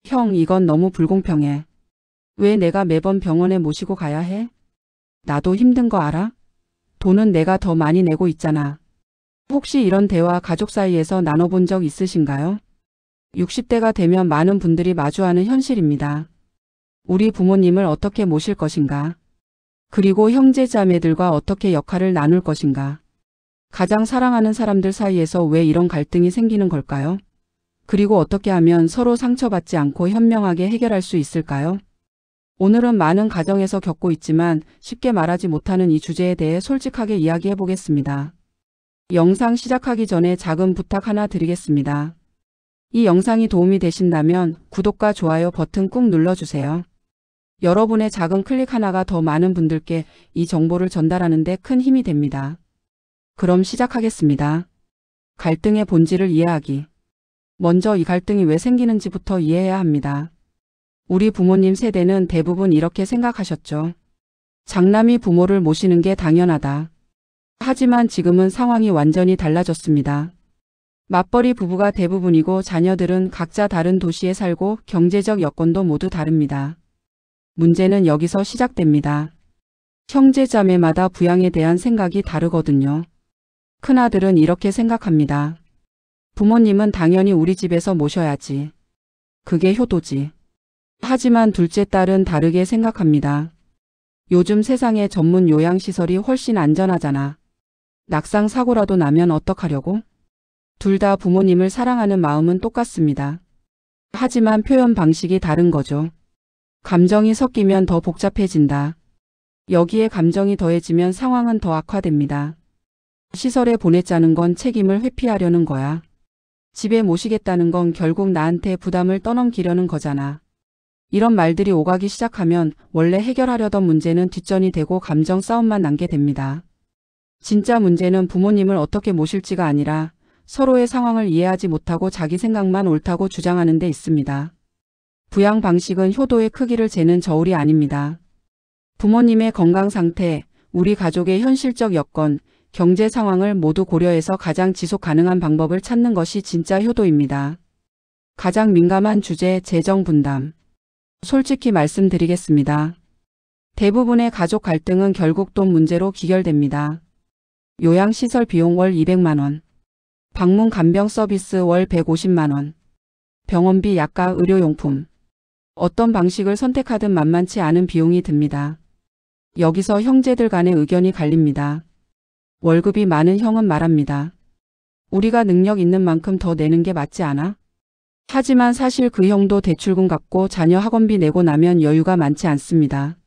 형, 이건 너무 불공평해. 왜 내가 매번 병원에 모시고 가야 해? 나도 힘든 거 알아? 돈은 내가 더 많이 내고 있잖아. 혹시 이런 대화 가족 사이에서 나눠본 적 있으신가요? 60대가 되면 많은 분들이 마주하는 현실입니다. 우리 부모님을 어떻게 모실 것인가? 그리고 형제 자매들과 어떻게 역할을 나눌 것인가? 가장 사랑하는 사람들 사이에서 왜 이런 갈등이 생기는 걸까요? 그리고 어떻게 하면 서로 상처받지 않고 현명하게 해결할 수 있을까요? 오늘은 많은 가정에서 겪고 있지만 쉽게 말하지 못하는 이 주제에 대해 솔직하게 이야기해 보겠습니다. 영상 시작하기 전에 작은 부탁 하나 드리겠습니다. 이 영상이 도움이 되신다면 구독과 좋아요 버튼 꾹 눌러주세요. 여러분의 작은 클릭 하나가 더 많은 분들께 이 정보를 전달하는 데 큰 힘이 됩니다. 그럼 시작하겠습니다. 갈등의 본질을 이해하기. 먼저 이 갈등이 왜 생기는지부터 이해해야 합니다. 우리 부모님 세대는 대부분 이렇게 생각하셨죠. 장남이 부모를 모시는 게 당연하다. 하지만 지금은 상황이 완전히 달라졌습니다. 맞벌이 부부가 대부분이고 자녀들은 각자 다른 도시에 살고 경제적 여건도 모두 다릅니다. 문제는 여기서 시작됩니다. 형제자매마다 부양에 대한 생각이 다르거든요. 큰아들은 이렇게 생각합니다. 부모님은 당연히 우리 집에서 모셔야지. 그게 효도지. 하지만 둘째 딸은 다르게 생각합니다. 요즘 세상에 전문 요양시설이 훨씬 안전하잖아. 낙상 사고라도 나면 어떡하려고? 둘 다 부모님을 사랑하는 마음은 똑같습니다. 하지만 표현 방식이 다른 거죠. 감정이 섞이면 더 복잡해진다. 여기에 감정이 더해지면 상황은 더 악화됩니다. 시설에 보냈자는 건 책임을 회피하려는 거야. 집에 모시겠다는 건 결국 나한테 부담을 떠넘기려는 거잖아. 이런 말들이 오가기 시작하면 원래 해결하려던 문제는 뒷전이 되고 감정 싸움만 남게 됩니다. 진짜 문제는 부모님을 어떻게 모실지가 아니라 서로의 상황을 이해하지 못하고 자기 생각만 옳다고 주장하는 데 있습니다. 부양 방식은 효도의 크기를 재는 저울이 아닙니다. 부모님의 건강 상태, 우리 가족의 현실적 여건, 경제 상황을 모두 고려해서 가장 지속 가능한 방법을 찾는 것이 진짜 효도입니다. 가장 민감한 주제, 재정 분담. 솔직히 말씀드리겠습니다. 대부분의 가족 갈등은 결국 돈 문제로 귀결됩니다. 요양시설 비용 월 200만 원. 방문 간병 서비스 월 150만 원. 병원비, 약가, 의료용품. 어떤 방식을 선택하든 만만치 않은 비용이 듭니다. 여기서 형제들 간의 의견이 갈립니다. 월급이 많은 형은 말합니다. 우리가 능력 있는 만큼 더 내는 게 맞지 않아? 하지만 사실 그 형도 대출금 갚고 자녀 학원비 내고 나면 여유가 많지 않습니다.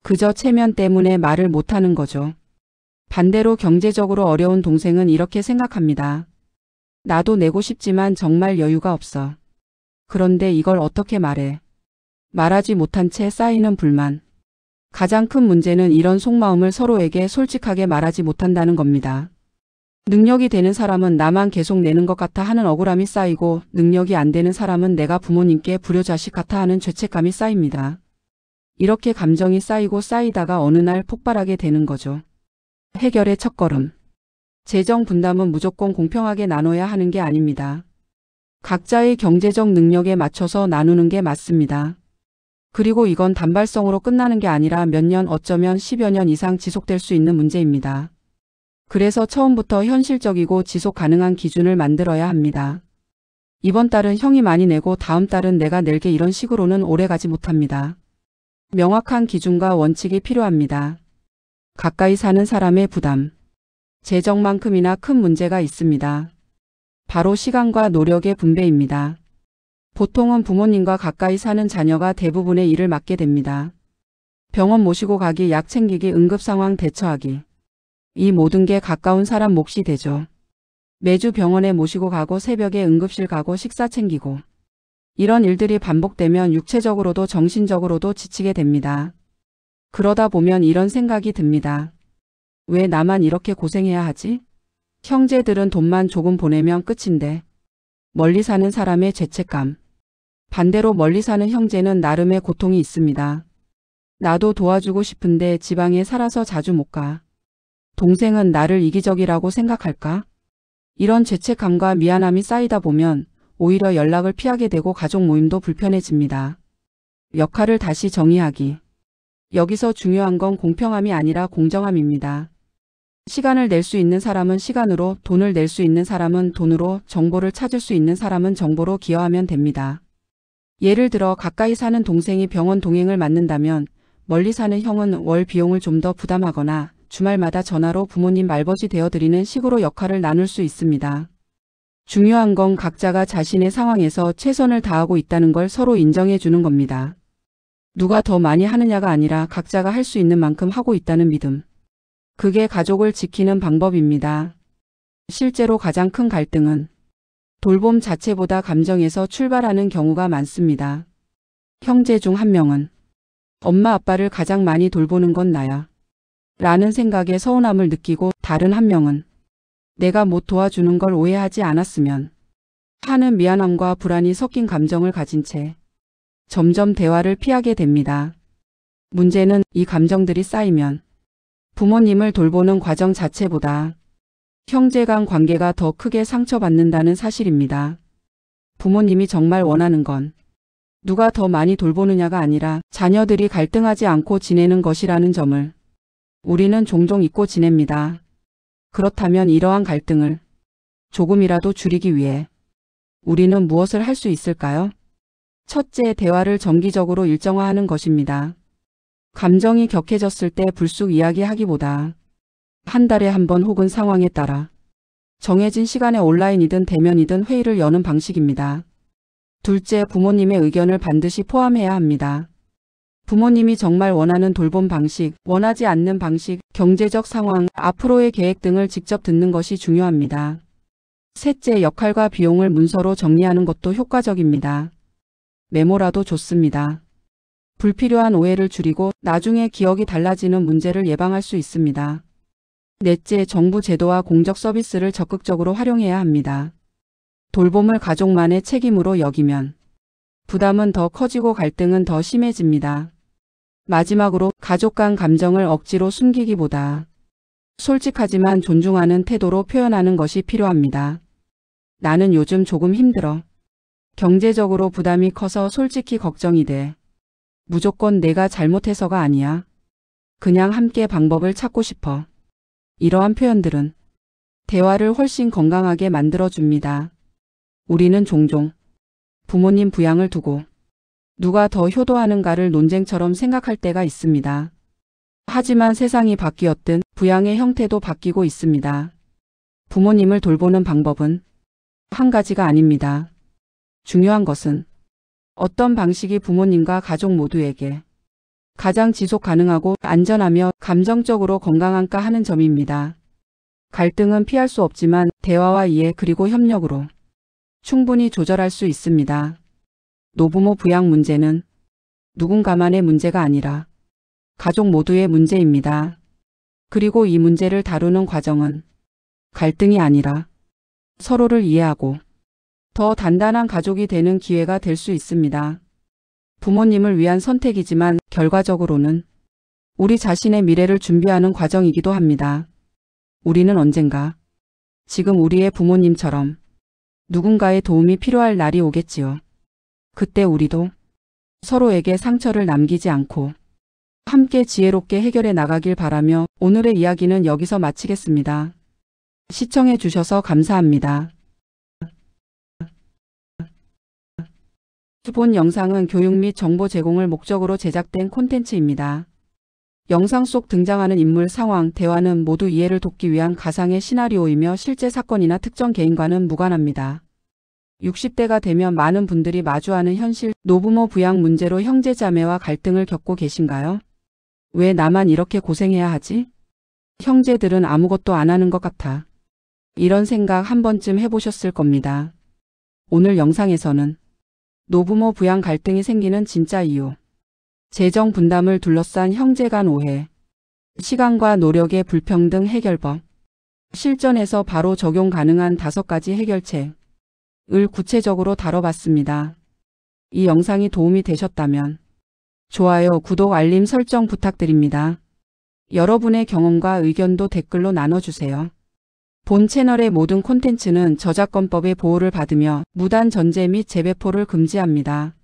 그저 체면 때문에 말을 못하는 거죠. 반대로 경제적으로 어려운 동생은 이렇게 생각합니다. 나도 내고 싶지만 정말 여유가 없어. 그런데 이걸 어떻게 말해? 말하지 못한 채 쌓이는 불만. 가장 큰 문제는 이런 속마음을 서로에게 솔직하게 말하지 못한다는 겁니다. 능력이 되는 사람은 나만 계속 내는 것 같아 하는 억울함이 쌓이고, 능력이 안 되는 사람은 내가 부모님께 불효자식 같아 하는 죄책감이 쌓입니다. 이렇게 감정이 쌓이고 쌓이다가 어느 날 폭발하게 되는 거죠. 해결의 첫걸음. 재정 분담은 무조건 공평하게 나눠야 하는 게 아닙니다. 각자의 경제적 능력에 맞춰서 나누는 게 맞습니다. 그리고 이건 단발성으로 끝나는 게 아니라 몇 년, 어쩌면 10여 년 이상 지속될 수 있는 문제입니다. 그래서 처음부터 현실적이고 지속 가능한 기준을 만들어야 합니다. 이번 달은 형이 많이 내고 다음 달은 내가 낼게, 이런 식으로는 오래 가지 못합니다. 명확한 기준과 원칙이 필요합니다. 가까이 사는 사람의 부담. 재정만큼이나 큰 문제가 있습니다. 바로 시간과 노력의 분배입니다. 보통은 부모님과 가까이 사는 자녀가 대부분의 일을 맡게 됩니다. 병원 모시고 가기, 약 챙기기, 응급상황 대처하기. 이 모든 게 가까운 사람 몫이 되죠. 매주 병원에 모시고 가고 새벽에 응급실 가고 식사 챙기고. 이런 일들이 반복되면 육체적으로도 정신적으로도 지치게 됩니다. 그러다 보면 이런 생각이 듭니다. 왜 나만 이렇게 고생해야 하지? 형제들은 돈만 조금 보내면 끝인데. 멀리 사는 사람의 죄책감. 반대로 멀리 사는 형제는 나름의 고통이 있습니다. 나도 도와주고 싶은데 지방에 살아서 자주 못 가. 동생은 나를 이기적이라고 생각할까? 이런 죄책감과 미안함이 쌓이다 보면 오히려 연락을 피하게 되고 가족 모임도 불편해집니다. 역할을 다시 정의하기. 여기서 중요한 건 공평함이 아니라 공정함입니다. 시간을 낼 수 있는 사람은 시간으로, 돈을 낼 수 있는 사람은 돈으로, 정보를 찾을 수 있는 사람은 정보로 기여하면 됩니다. 예를 들어 가까이 사는 동생이 병원 동행을 맡는다면 멀리 사는 형은 월 비용을 좀 더 부담하거나 주말마다 전화로 부모님 말벗이 되어드리는 식으로 역할을 나눌 수 있습니다. 중요한 건 각자가 자신의 상황에서 최선을 다하고 있다는 걸 서로 인정해 주는 겁니다. 누가 더 많이 하느냐가 아니라 각자가 할 수 있는 만큼 하고 있다는 믿음. 그게 가족을 지키는 방법입니다. 실제로 가장 큰 갈등은 돌봄 자체보다 감정에서 출발하는 경우가 많습니다. 형제 중 한 명은 엄마 아빠를 가장 많이 돌보는 건 나야 라는 생각에 서운함을 느끼고, 다른 한 명은 내가 못 도와주는 걸 오해하지 않았으면 하는 미안함과 불안이 섞인 감정을 가진 채 점점 대화를 피하게 됩니다. 문제는 이 감정들이 쌓이면 부모님을 돌보는 과정 자체보다 형제 간 관계가 더 크게 상처받는다는 사실입니다. 부모님이 정말 원하는 건 누가 더 많이 돌보느냐가 아니라 자녀들이 갈등하지 않고 지내는 것이라는 점을 우리는 종종 잊고 지냅니다. 그렇다면 이러한 갈등을 조금이라도 줄이기 위해 우리는 무엇을 할 수 있을까요? 첫째, 대화를 정기적으로 일정화하는 것입니다. 감정이 격해졌을 때 불쑥 이야기하기보다 한 달에 한 번 혹은 상황에 따라 정해진 시간에 온라인이든 대면이든 회의를 여는 방식입니다. 둘째, 부모님의 의견을 반드시 포함해야 합니다. 부모님이 정말 원하는 돌봄 방식, 원하지 않는 방식, 경제적 상황, 앞으로의 계획 등을 직접 듣는 것이 중요합니다. 셋째, 역할과 비용을 문서로 정리하는 것도 효과적입니다. 메모라도 좋습니다. 불필요한 오해를 줄이고 나중에 기억이 달라지는 문제를 예방할 수 있습니다. 넷째, 정부 제도와 공적 서비스를 적극적으로 활용해야 합니다. 돌봄을 가족만의 책임으로 여기면 부담은 더 커지고 갈등은 더 심해집니다. 마지막으로, 가족 간 감정을 억지로 숨기기보다 솔직하지만 존중하는 태도로 표현하는 것이 필요합니다. 나는 요즘 조금 힘들어. 경제적으로 부담이 커서 솔직히 걱정이 돼. 무조건 내가 잘못해서가 아니야. 그냥 함께 방법을 찾고 싶어. 이러한 표현들은 대화를 훨씬 건강하게 만들어줍니다. 우리는 종종 부모님 부양을 두고 누가 더 효도하는가를 논쟁처럼 생각할 때가 있습니다. 하지만 세상이 바뀌었든 부양의 형태도 바뀌고 있습니다. 부모님을 돌보는 방법은 한 가지가 아닙니다. 중요한 것은 어떤 방식이 부모님과 가족 모두에게 가장 지속 가능하고 안전하며 감정적으로 건강한가 하는 점입니다. 갈등은 피할 수 없지만 대화와 이해 그리고 협력으로 충분히 조절할 수 있습니다. 노부모 부양 문제는 누군가만의 문제가 아니라 가족 모두의 문제입니다. 그리고 이 문제를 다루는 과정은 갈등이 아니라 서로를 이해하고 더 단단한 가족이 되는 기회가 될 수 있습니다. 부모님을 위한 선택이지만 결과적으로는 우리 자신의 미래를 준비하는 과정이기도 합니다. 우리는 언젠가 지금 우리의 부모님처럼 누군가의 도움이 필요할 날이 오겠지요. 그때 우리도 서로에게 상처를 남기지 않고 함께 지혜롭게 해결해 나가길 바라며 오늘의 이야기는 여기서 마치겠습니다. 시청해 주셔서 감사합니다. 본 영상은 교육 및 정보 제공을 목적으로 제작된 콘텐츠입니다. 영상 속 등장하는 인물, 상황, 대화는 모두 이해를 돕기 위한 가상의 시나리오이며 실제 사건이나 특정 개인과는 무관합니다. 60대가 되면 많은 분들이 마주하는 현실, 노부모 부양 문제로 형제자매와 갈등을 겪고 계신가요? 왜 나만 이렇게 고생해야 하지? 형제들은 아무것도 안 하는 것 같아. 이런 생각 한 번쯤 해보셨을 겁니다. 오늘 영상에서는 노부모 부양 갈등이 생기는 진짜 이유, 재정 분담을 둘러싼 형제 간 오해, 시간과 노력의 불평등 해결법, 실전에서 바로 적용 가능한 5가지 해결책을 구체적으로 다뤄봤습니다. 이 영상이 도움이 되셨다면 좋아요, 구독, 알림 설정 부탁드립니다. 여러분의 경험과 의견도 댓글로 나눠주세요. 본 채널의 모든 콘텐츠는 저작권법의 보호를 받으며 무단 전제 및 재배포를 금지합니다.